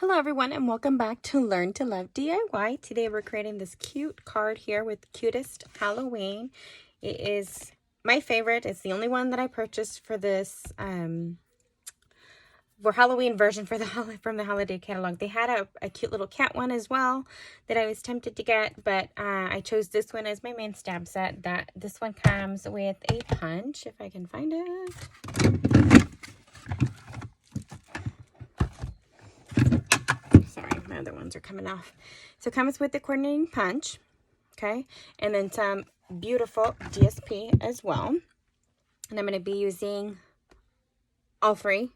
Hello everyone and welcome back to Learn to Love DIY. Today we're creating this cute card here with Cutest Halloween. It is my favorite. It's the only one that I purchased for this for Halloween version for from the holiday catalog. They had a cute little cat one as well that I was tempted to get, but I chose this one as my main stamp set. This one comes with a punch, if I can find it. Sorry, my other ones are coming off. So it comes with the coordinating punch, okay? And then some beautiful DSP as well. And I'm going to be using all three,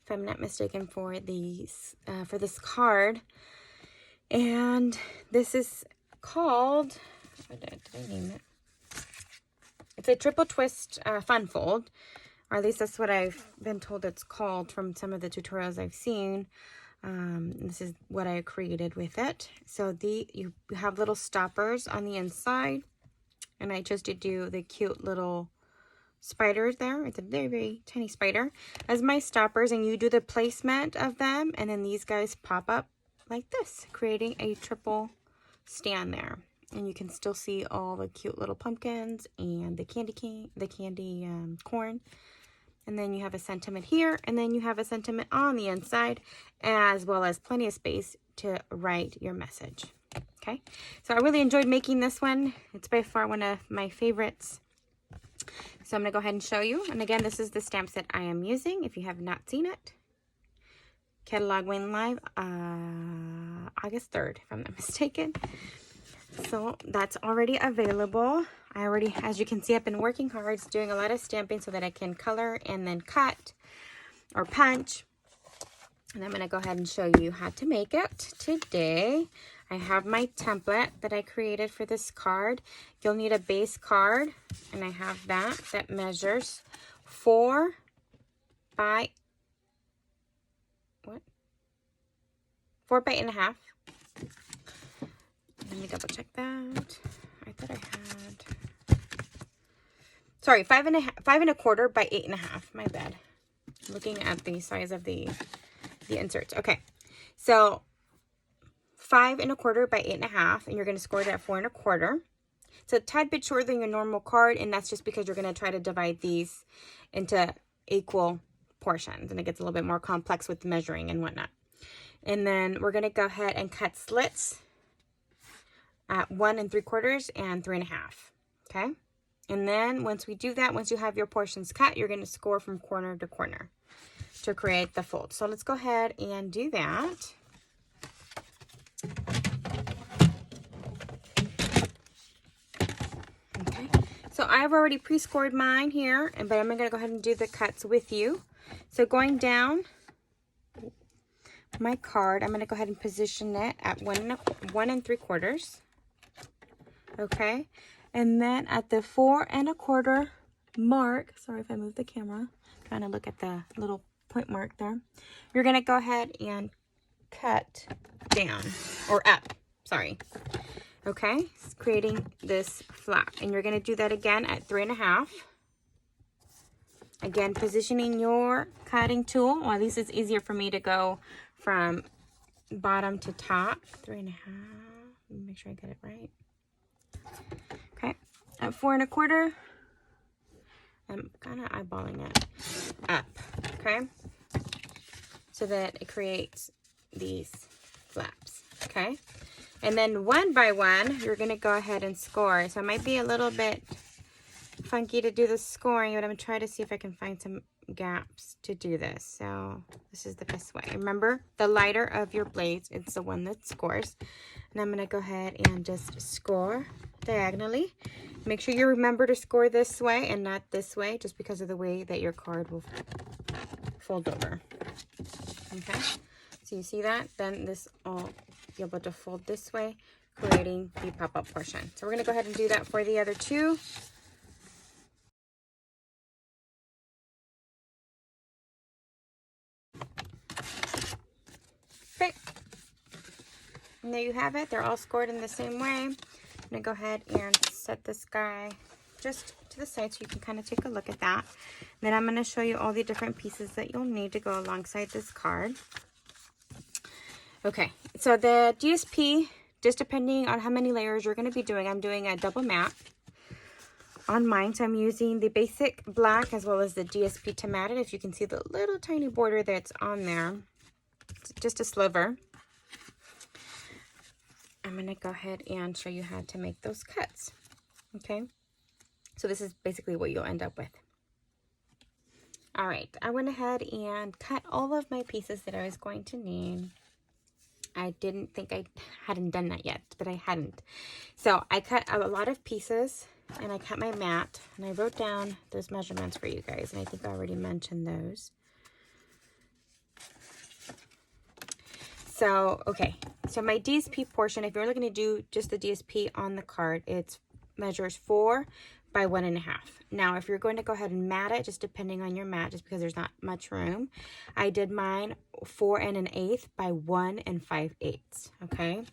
if I'm not mistaken, for these for this card. And this is called, what did I name it? It's a triple twist fun fold, or at least that's what I've been told it's called from some of the tutorials I've seen. This is what I created with it. So you have little stoppers on the inside, and I chose to do the cute little spiders there. It's a very, very tiny spider as my stoppers, and you do the placement of them, and then these guys pop up like this, creating a triple stand there. And you can still see all the cute little pumpkins and the candy corn. And then you have a sentiment here, and then you have a sentiment on the inside, as well as plenty of space to write your message. Okay, so I really enjoyed making this one. It's by far one of my favorites. So I'm going to go ahead and show you. And again, this is the stamp set I am using, if you have not seen it. Catalog went live August 3rd, if I'm not mistaken. So that's already available. I already, as you can see, I've been working hard, doing a lot of stamping so that I can color and then cut or punch. And I'm going to go ahead and show you how to make it today. I have my template that I created for this card. You'll need a base card, and I have that measures 4 by 8.5. Let me double check that. I thought I had, sorry, 5.25 by 8.5. My bad. Looking at the size of the inserts. Okay, so 5.25 by 8.5, and you're going to score it at 4.25. It's a tad bit shorter than your normal card, and that's just because you're going to try to divide these into equal portions, and it gets a little bit more complex with measuring and whatnot. And then we're going to go ahead and cut slits at 1 3/4 and 3.5. Okay, and then once we do that, once you have your portions cut, you're going to score from corner to corner to create the fold. So let's go ahead and do that. Okay, so I've already pre-scored mine here, but I'm going to go ahead and do the cuts with you. So going down my card, I'm going to go ahead and position it at 1 3/4. Okay, and then at the 4.25 mark, sorry if I move the camera, I'm trying to look at the little point mark there, you're going to go ahead and cut down, or up, sorry. Okay, it's creating this flap, and you're going to do that again at 3.5. Again, positioning your cutting tool, or at least it's easier for me to go from bottom to top. 3.5, let me make sure I get it right. Okay, at 4.25, I'm kind of eyeballing it up, okay, so that it creates these flaps. Okay, and then 1 by 1, you're going to go ahead and score. So it might be a little bit funky to do the scoring, but I'm going to try to see if I can find some gaps to do this. So this is the best way. Remember, the lighter of your blades, it's the one that scores. And I'm going to go ahead and just score diagonally. Make sure you remember to score this way and not this way, just because of the way that your card will fold over. Okay, so you see that? Then this will be able to fold this way, creating the pop-up portion. So we're going to go ahead and do that for the other two. Okay, and there you have it. They're all scored in the same way. I'm going to go ahead and set this guy just to the side so you can kind of take a look at that. Then I'm going to show you all the different pieces that you'll need to go alongside this card. Okay, so the DSP, just depending on how many layers you're going to be doing, I'm doing a double matte on mine. So I'm using the basic black as well as the DSP to matte it. If you can see the little tiny border that's on there, it's just a sliver. I'm going to go ahead and show you how to make those cuts. Okay, so this is basically what you'll end up with. All right, I went ahead and cut all of my pieces that I was going to need. I didn't think I hadn't done that yet, but I hadn't. So I cut a lot of pieces and I cut my mat and I wrote down those measurements for you guys. And I think I already mentioned those. So, okay. So my DSP portion, if you're looking to do just the DSP on the card, it measures 4 by 1.5. Now, if you're going to go ahead and mat it, just depending on your mat, just because there's not much room, I did mine 4 1/8 by 1 5/8. Okay.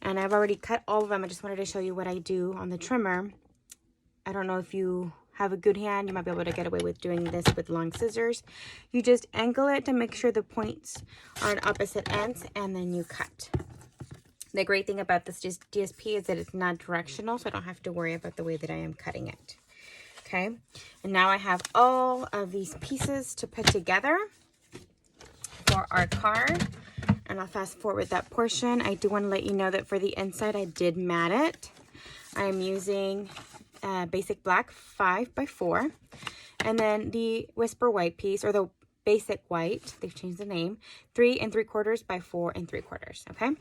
And I've already cut all of them. I just wanted to show you what I do on the trimmer. I don't know if you have a good hand, you might be able to get away with doing this with long scissors. You just angle it to make sure the points are on opposite ends, and then you cut. The great thing about this DSP is that it's not directional, so I don't have to worry about the way that I am cutting it. Okay, and now I have all of these pieces to put together for our card, and I'll fast forward that portion. I do want to let you know that for the inside, I did mat it. I am using basic black 5 by 4, and then the Whisper white piece, or the basic white, they've changed the name, 3 3/4 by 4 3/4. Okay,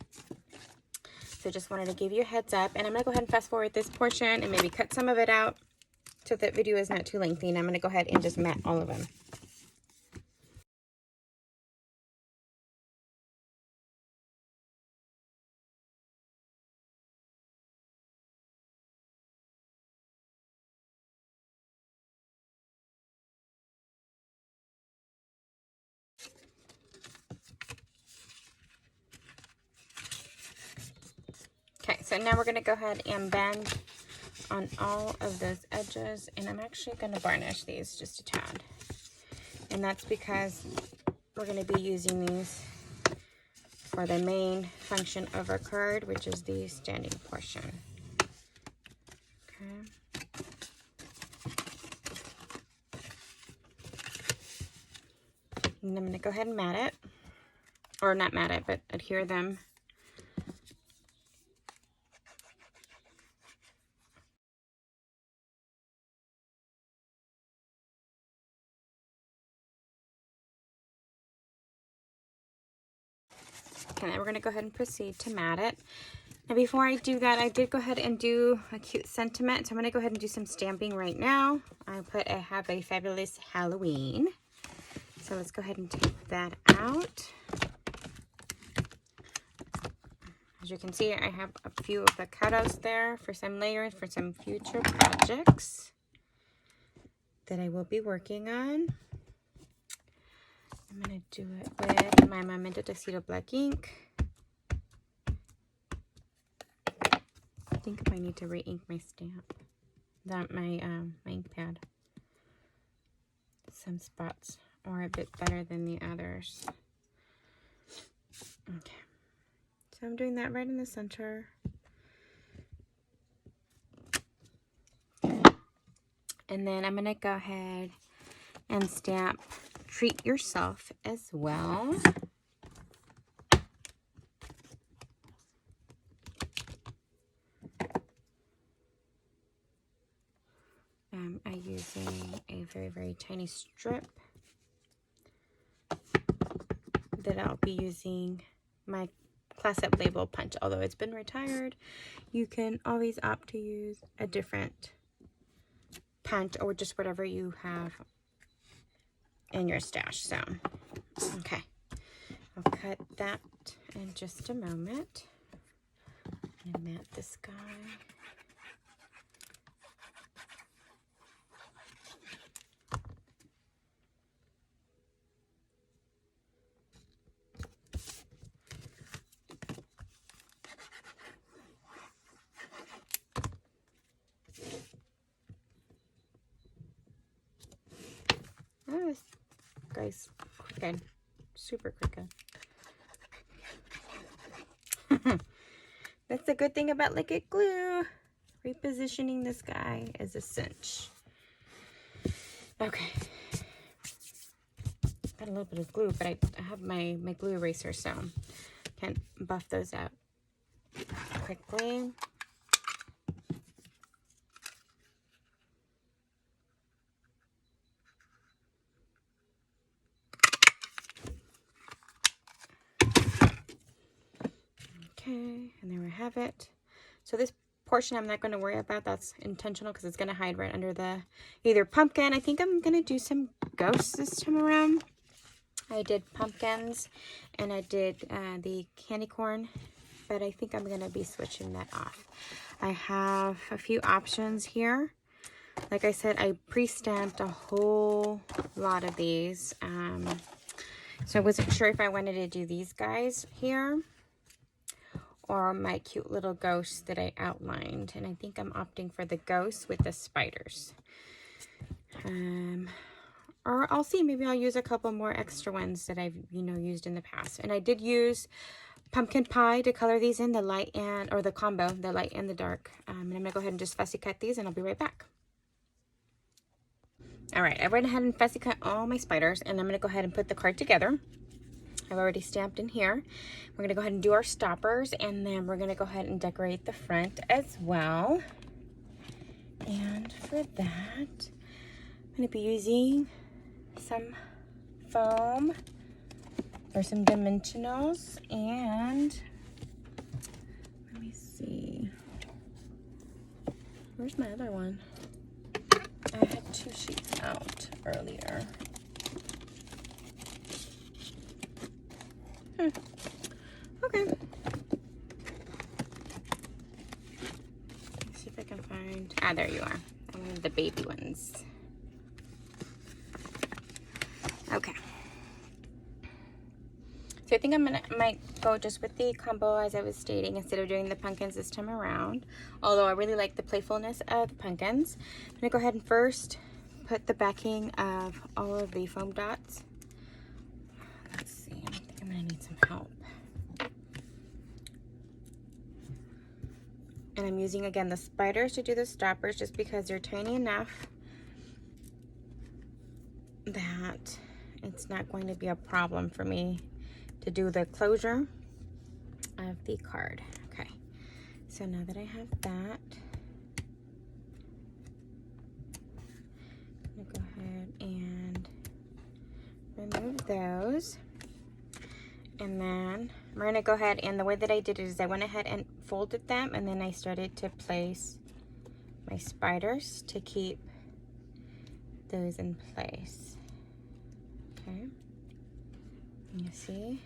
so just wanted to give you a heads up, and I'm gonna go ahead and fast forward this portion and maybe cut some of it out so that video is not too lengthy, and I'm gonna go ahead and just mat all of them. Okay, so now we're going to go ahead and bend on all of those edges, and I'm actually going to varnish these just a tad. And that's because we're going to be using these for the main function of our card, which is the standing portion. Okay. And I'm going to go ahead and mat it, or not mat it, but adhere them. And then we're going to go ahead and proceed to mat it. Now before I do that, I did go ahead and do a cute sentiment. So I'm going to go ahead and do some stamping right now. I put a Have a Fabulous Halloween. So let's go ahead and take that out. As you can see, I have a few of the cutouts there for some layers for some future projects that I will be working on. I'm going to do it with my Memento Tuxedo Black ink. I think I might need to re-ink my stamp, my ink pad. Some spots are a bit better than the others. Okay, so I'm doing that right in the center. And then I'm going to go ahead and stamp Treat Yourself as well. I'm using a very, very tiny strip that I'll be using my Class Up label punch. Although it's been retired, you can always opt to use a different punch or just whatever you have in your stash. So, okay, I'll cut that in just a moment. I'm gonna mat this guy. Oh, this guy's crooked, super crooked. That's the good thing about liquid glue. Repositioning this guy is a cinch. Okay. Got a little bit of glue, but I have my glue eraser, so can't buff those out quickly. Okay, and there we have it. So this portion I'm not going to worry about. That's intentional because it's going to hide right under the either pumpkin. I think I'm going to do some ghosts this time around. I did pumpkins and I did the candy corn, but I think I'm going to be switching that off. I have a few options here. Like I said, I pre-stamped a whole lot of these. So I wasn't sure if I wanted to do these guys here or my cute little ghosts that I outlined. And I think I'm opting for the ghosts with the spiders. Or I'll see, maybe I'll use a couple more extra ones that I've, used in the past. And I did use pumpkin pie to color these in, the light and, or the combo, the light and the dark. And I'm gonna go ahead and just fussy cut these and I'll be right back. All right, I went ahead and fussy cut all my spiders and I'm gonna go ahead and put the card together. I've already stamped in here. We're gonna go ahead and do our stoppers and then we're gonna go ahead and decorate the front as well. And for that, I'm gonna be using some foam or some dimensionals, and let me see, where's my other one? I had 2 sheets out earlier. Okay. Let's see if I can find, there you are. I wanted the baby ones. Okay. So I think might go just with the combo as I was stating instead of doing the pumpkins this time around. Although I really like the playfulness of the pumpkins. I'm gonna go ahead and first put the backing of all of the foam dots. Let's see, I think I'm gonna need some help. And I'm using again the spiders to do the stoppers just because they're tiny enough that it's not going to be a problem for me to do the closure of the card. Okay, so now that I have that, I'm gonna go ahead and remove those. And then we're gonna go ahead, and the way that I did it is I went ahead and folded them and then I started to place my spiders to keep those in place. Okay, you see,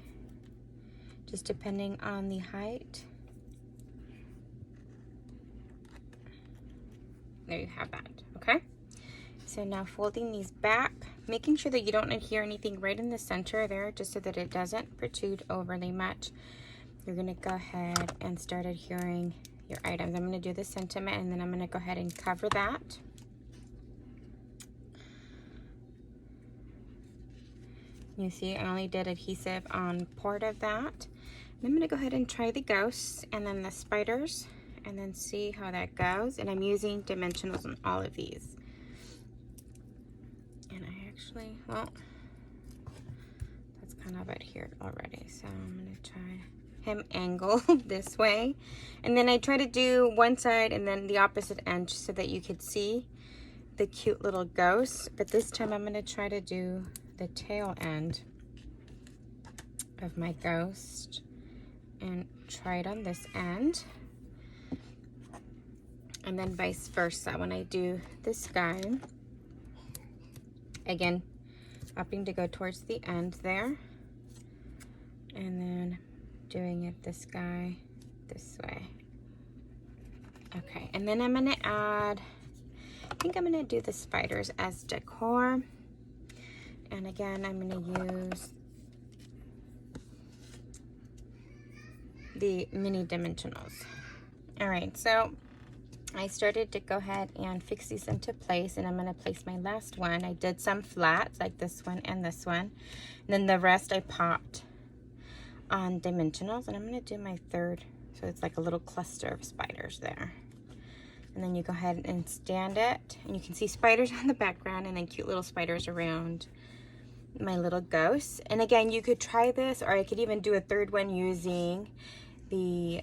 just depending on the height. There you have that. Okay, so now folding these back, making sure that you don't adhere anything right in the center there, just so that it doesn't protrude overly much. You're gonna go ahead and start adhering your items. I'm gonna do the sentiment and then I'm gonna go ahead and cover that. You see, I only did adhesive on part of that. And I'm gonna go ahead and try the ghosts and then the spiders and then see how that goes. And I'm using dimensionals on all of these. And I actually, well, that's kind of adhered already. So I'm gonna try him angle this way. And then I try to do one side and then the opposite end so that you could see the cute little ghost. But this time I'm gonna try to do the tail end of my ghost and try it on this end, and then vice versa when I do this guy. Again, opting to go towards the end there and then doing it this guy this way. Okay, and then I'm gonna add, I think I'm gonna do the spiders as decor. And again, I'm going to use the mini dimensionals. All right, so I started to go ahead and fix these into place, and I'm going to place my last one. I did some flats like this one and this one. And then the rest I popped on dimensionals, and I'm going to do my third, so it's like a little cluster of spiders there. And then you go ahead and stand it, and you can see spiders on the background and then cute little spiders around my little ghosts. And again, you could try this, or I could even do a third one using the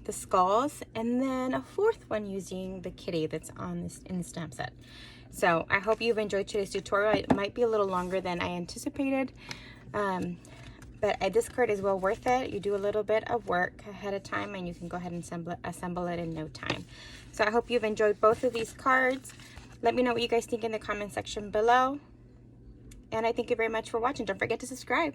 skulls, and then a fourth one using the kitty that's on this in the stamp set. So I hope you've enjoyed today's tutorial. It might be a little longer than I anticipated, but this card is well worth it. You do a little bit of work ahead of time, and you can go ahead and assemble it in no time. So I hope you've enjoyed both of these cards. Let me know what you guys think in the comment section below. And I thank you very much for watching. Don't forget to subscribe.